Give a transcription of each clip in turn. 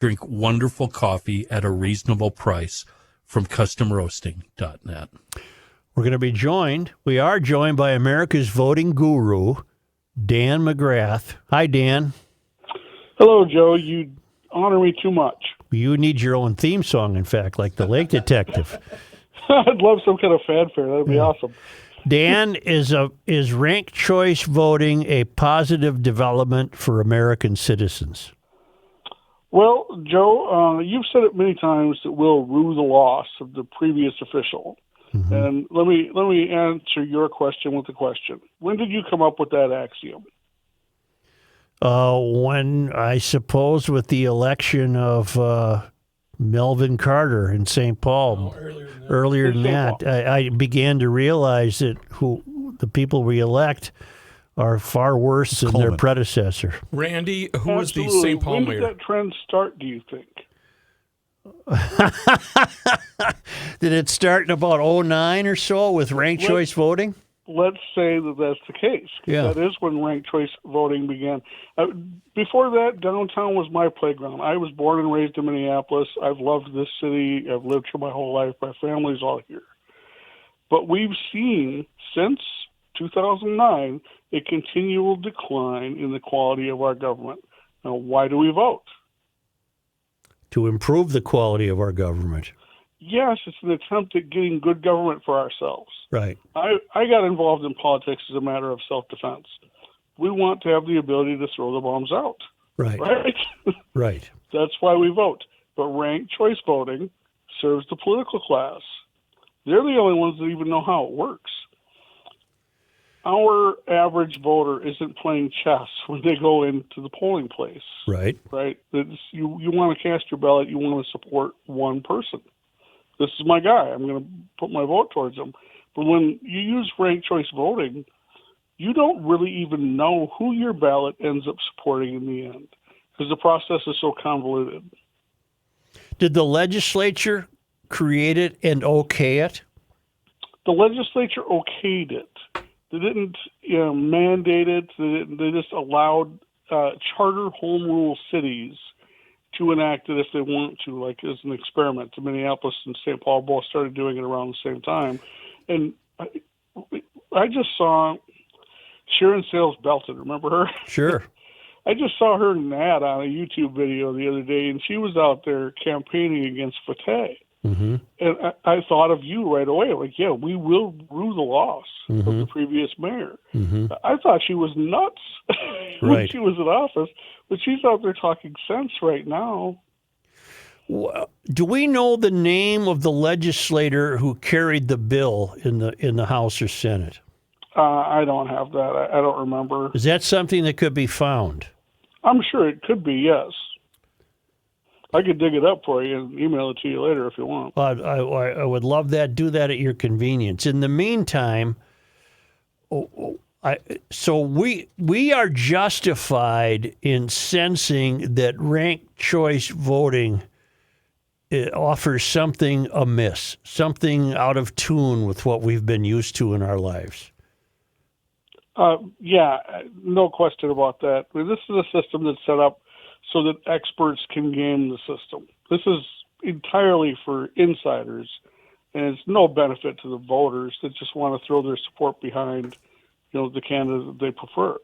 Drink wonderful coffee at a reasonable price from customroasting.net. We're going to be joined. We are joined by America's voting guru, Dan McGrath. Hi, Dan. Hello, Joe. You honor me too much. You need your own theme song, in fact, like the Lake Detective. I'd love some kind of fanfare. That would be awesome. Dan, is ranked choice voting a positive development for American citizens? Well, Joe, you've said it many times that we'll rue the loss of the previous official. Mm-hmm. And let me answer your question with a question. When did you come up with that axiom? When, I suppose, with the election of Melvin Carter in St. Paul. Earlier than that, I began to realize that the people we elect are far worse than their predecessor. Randy, who was the Absolutely. St. Paul When mayor? did that trend start, do you think? Did it start in about 2009 or so with ranked choice voting? Let's say that that's the case. Yeah. That is when ranked choice voting began. Before that, downtown was my playground. I was born and raised in Minneapolis. I've loved this city. I've lived here my whole life. My family's all here. But we've seen, since 2009, a continual decline in the quality of our government. Now, why do we vote? To improve the quality of our government. Yes, it's an attempt at getting good government for ourselves. Right. I got involved in politics as a matter of self-defense. We want to have the ability to throw the bombs out. Right. Right? Right. That's why we vote. But ranked choice voting serves the political class. They're the only ones that even know how it works. Our average voter isn't playing chess when they go into the polling place. Right. Right? You want to cast your ballot, you want to support one person. This is my guy. I'm going to put my vote towards him. But when you use ranked choice voting, you don't really even know who your ballot ends up supporting in the end because the process is so convoluted. Did the legislature create it and okay it? The legislature okayed it. They didn't mandate it. They just allowed charter home rule cities to enact it if they want to, like as an experiment. The Minneapolis and St. Paul both started doing it around the same time. And I just saw Sharon Sales Belton. Remember her? Sure. I just saw her in an ad on a YouTube video the other day, and she was out there campaigning against Fateh. Mm-hmm. And I thought of you right away. Like, yeah, we will rue the loss of the previous mayor. Mm-hmm. I thought she was nuts when she was in office, but she's out there talking sense right now. Well, do we know the name of the legislator who carried the bill in the House or Senate? I don't have that. I don't remember. Is that something that could be found? I'm sure it could be, yes. I could dig it up for you and email it to you later if you want. I would love that. Do that at your convenience. In the meantime, so we are justified in sensing that ranked choice voting offers something amiss, something out of tune with what we've been used to in our lives. Yeah, no question about that. I mean, this is a system that's set up so that experts can game the system. This is entirely for insiders, and it's no benefit to the voters that just want to throw their support behind, the candidate that they prefer.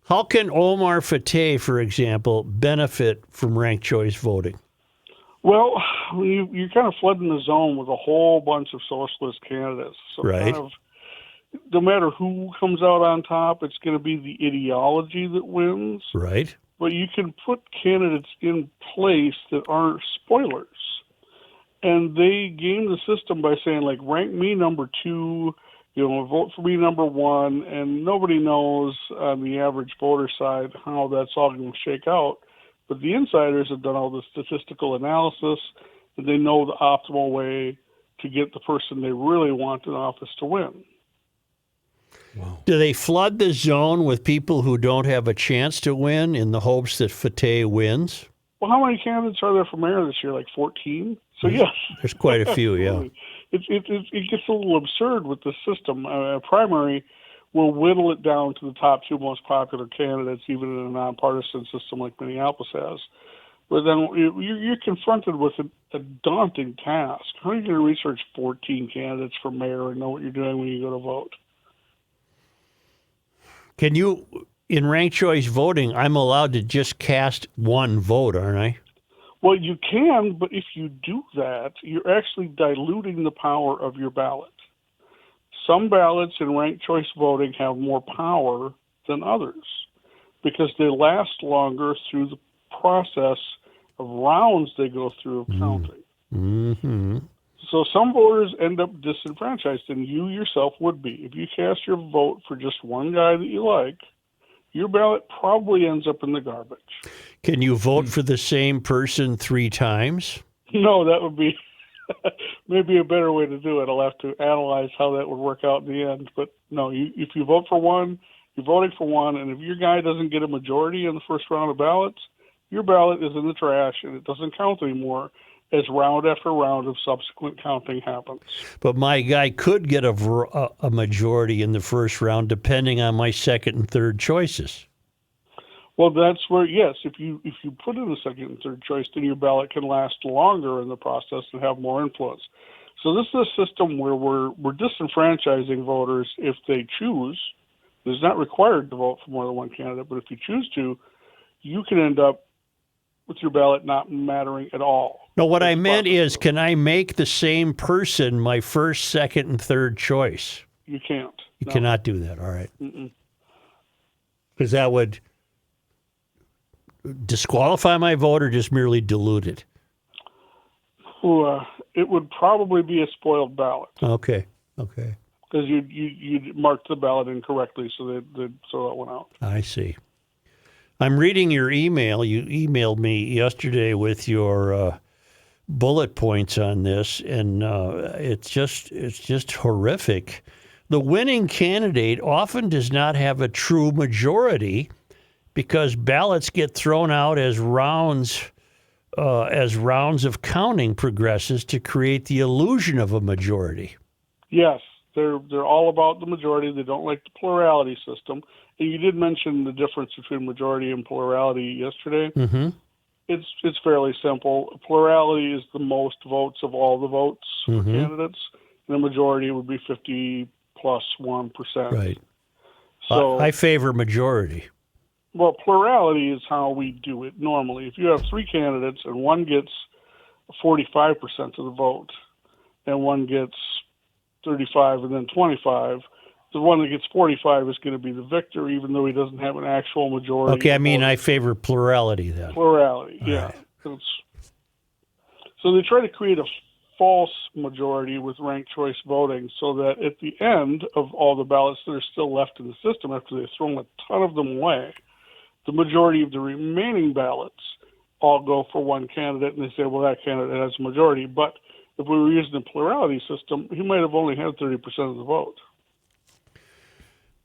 How can Omar Fateh, for example, benefit from ranked choice voting? Well, you're kind of flooding the zone with a whole bunch of socialist candidates. So right. No matter who comes out on top, it's going to be the ideology that wins. Right. But you can put candidates in place that aren't spoilers. And they game the system by saying, like, rank me number 2, vote for me number 1, and nobody knows on the average voter side how that's all going to shake out. But the insiders have done all the statistical analysis, and they know the optimal way to get the person they really want in office to win. Wow. Do they flood the zone with people who don't have a chance to win in the hopes that Fateh wins? Well, how many candidates are there for mayor this year? Like 14? So, yes. There's quite a few, yeah. It gets a little absurd with the system. A primary will whittle it down to the top 2 most popular candidates, even in a nonpartisan system like Minneapolis has. But then you're confronted with a daunting task. How are you going to research 14 candidates for mayor and know what you're doing when you go to vote? Can you, in ranked choice voting, I'm allowed to just cast one vote, aren't I? Well, you can, but if you do that, you're actually diluting the power of your ballot. Some ballots in ranked choice voting have more power than others because they last longer through the process of rounds they go through of counting. Mm-hmm. So some voters end up disenfranchised, and you yourself would be. If you cast your vote for just one guy that you like, your ballot probably ends up in the garbage. Can you vote for the same person 3 times? No, that would be maybe a better way to do it. I'll have to analyze how that would work out in the end. But no, if you vote for one, you're voting for one, and if your guy doesn't get a majority in the first round of ballots, your ballot is in the trash, and it doesn't count anymore as round after round of subsequent counting happens. But my guy could get a majority in the first round, depending on my second and third choices. Well, that's where, yes, if you put in the second and third choice, then your ballot can last longer in the process and have more influence. So this is a system where we're disenfranchising voters if they choose. It's not required to vote for more than one candidate, but if you choose to, you can end up with your ballot not mattering at all. No, what I meant is, can I make the same person my first, second, and third choice? You can't. You cannot do that, all right. Mm-mm. Because that would disqualify my vote or just merely dilute it? It would probably be a spoiled ballot. Okay. Because you marked the ballot incorrectly, so they'd throw that one out. I see. I'm reading your email. You emailed me yesterday with your bullet points on this, and it's just horrific. The winning candidate often does not have a true majority because ballots get thrown out as rounds of counting progresses to create the illusion of a majority. Yes, they're all about the majority. They don't like the plurality system. And you did mention the difference between majority and plurality yesterday. Mm-hmm. It's fairly simple. Plurality is the most votes of all the votes for candidates, and the majority would be 50 plus 1%. Right. So I favor majority. Well, plurality is how we do it normally. If you have 3 candidates and one gets 45% of the vote, and one gets 35 and then 25, the one that gets 45 is going to be the victor, even though he doesn't have an actual majority. Okay, I mean, I favor plurality then. Plurality, all yeah. Right. So they try to create a false majority with ranked choice voting so that at the end of all the ballots that are still left in the system after they've thrown a ton of them away, the majority of the remaining ballots all go for one candidate, and they say, well, that candidate has a majority. But if we were using a plurality system, he might have only had 30% of the vote.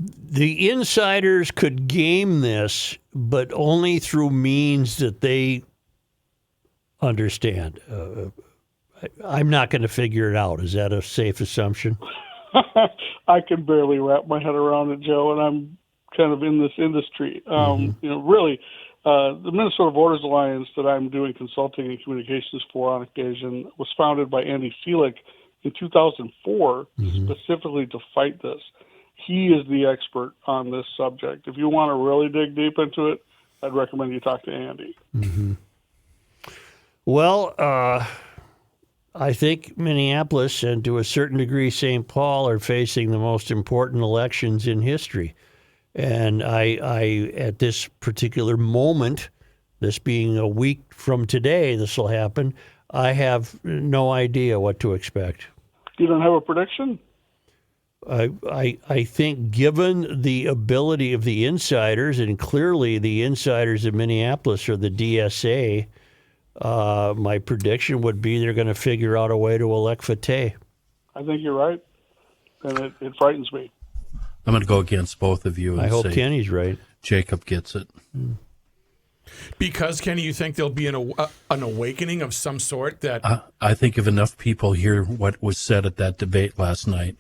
The insiders could game this, but only through means that they understand. I'm not going to figure it out. Is that a safe assumption? I can barely wrap my head around it, Joe, and I'm kind of in this industry. Really, the Minnesota Voters Alliance that I'm doing consulting and communications for on occasion was founded by Andy Selick in 2004 specifically to fight this. He is the expert on this subject. If you want to really dig deep into it, I'd recommend you talk to Andy. Mm-hmm. Well, I think Minneapolis and to a certain degree St. Paul are facing the most important elections in history. And I at this particular moment, this being a week from today, this will happen, I have no idea what to expect. You don't have a prediction? I think given the ability of the insiders, and clearly the insiders of Minneapolis are the DSA, my prediction would be they're going to figure out a way to elect Fateh. I think you're right, and it frightens me. I'm going to go against both of you. And I hope say Kenny's right. Jacob gets it. Because, Kenny, you think there'll be an awakening of some sort? That I think if enough people hear what was said at that debate last night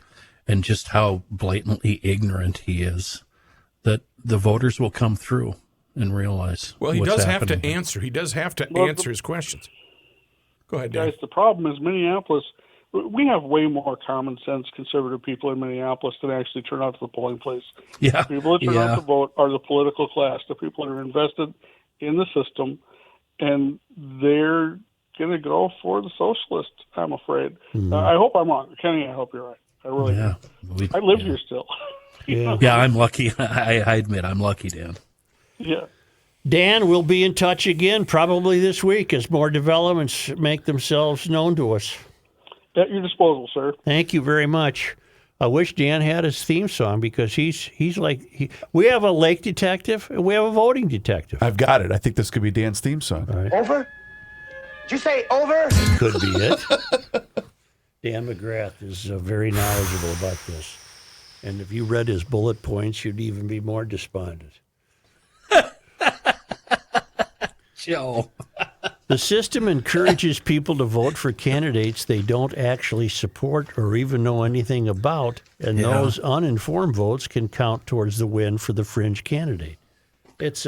and just how blatantly ignorant he is, that the voters will come through. and realize. Well, he what's does have to happening. answer. He does have to Well, answer his questions. Go ahead, Dan. Guys, the problem is Minneapolis, we have way more common sense conservative people in Minneapolis than actually turn out to the polling place. Yeah, The people that turn out to vote are the political class, the people that are invested in the system, and they're going to go for the socialists, I'm afraid. I hope I'm wrong. Kenny, I hope you're right. I really do. I live here still. Yeah, I'm lucky. I admit I'm lucky, Dan. Yeah. Dan, we'll be in touch again probably this week as more developments make themselves known to us. At your disposal, sir. Thank you very much. I wish Dan had his theme song because he's like we have a lake detective and we have a voting detective. I've got it. I think this could be Dan's theme song. Right. Over? Did you say over? Could be it. Dan McGrath is very knowledgeable about this. And if you read his bullet points, you'd even be more despondent. Joe. The system encourages people to vote for candidates they don't actually support or even know anything about, and those uninformed votes can count towards the win for the fringe candidate. That's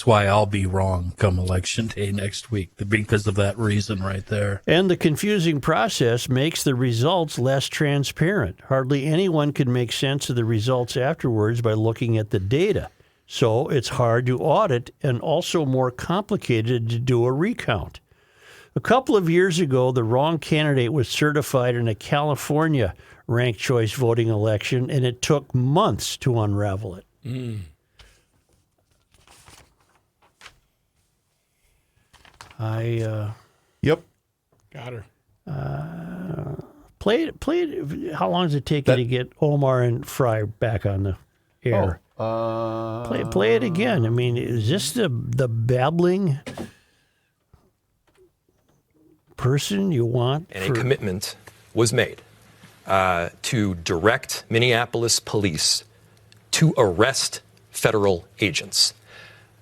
why I'll be wrong come election day next week, because of that reason right there. And the confusing process makes the results less transparent. Hardly anyone can make sense of the results afterwards by looking at the data. So it's hard to audit and also more complicated to do a recount. A couple of years ago, the wrong candidate was certified in a California ranked choice voting election, and it took months to unravel it. Yep. Got her. Play it. How long does it take you to get Omar and Fry back on the air? Play it again. I mean, is this the babbling person you want? And a commitment was made to direct Minneapolis police to arrest federal agents.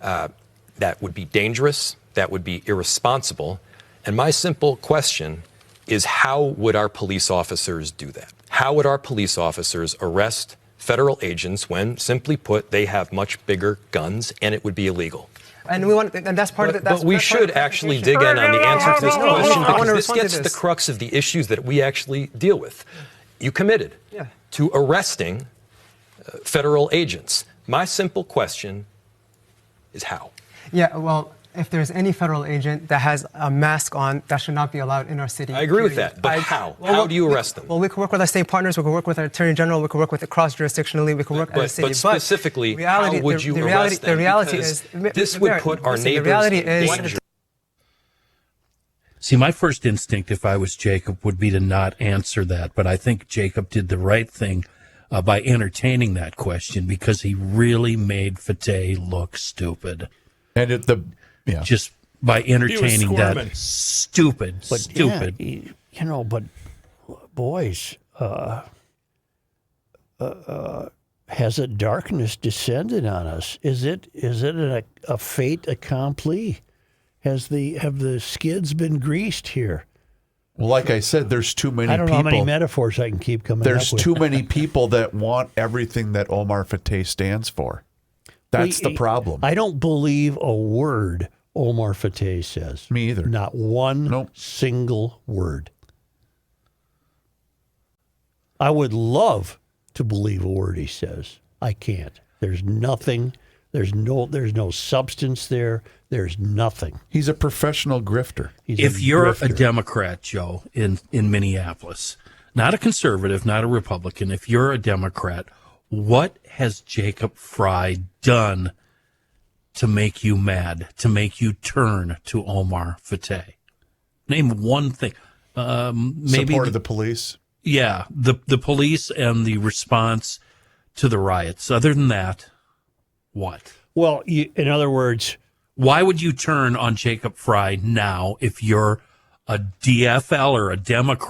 That would be dangerous. That would be irresponsible. And my simple question is, how would our police officers do that? How would our police officers arrest federal agents when, simply put, they have much bigger guns and it would be illegal? And that's part of it. But we should actually dig in on the answer to this question, because this gets to the crux of the issues that we actually deal with. You committed to arresting federal agents. My simple question is how? Yeah, well, if there's any federal agent that has a mask on, that should not be allowed in our city. I agree with that, but how? How do you arrest them? Well, we can work with our state partners, we can work with our attorney general, we can work with it cross-jurisdictionally, we can work as a city. But specifically, how would you arrest them? The reality Because is... this would put our neighbors in danger. See, my first instinct, if I was Jacob, would be to not answer that. But I think Jacob did the right thing by entertaining that question, because he really made Fateh look stupid. And just by entertaining that squirming. stupid. Yeah, but boys, has a darkness descended on us? Is it a fait accompli? Have the skids been greased here? Well, like I said, there's too many people. I don't know how many metaphors I can keep coming up with. There's too many people that want everything that Omar Fateh stands for. That's the problem. I don't believe a word Omar Fateh says. Me either. Not one single word. I would love to believe a word he says. I can't. There's nothing. There's no substance there. There's nothing. He's a professional grifter. If you're a Democrat, Joe, in Minneapolis, not a conservative, not a Republican, if you're a Democrat, what has Jacob Fry done to make you mad, to make you turn to Omar Fateh? Name one thing. Maybe support of the police. Yeah, the police and the response to the riots. Other than that, what? Well, in other words, why would you turn on Jacob Fry now if you're a DFL or a Democrat?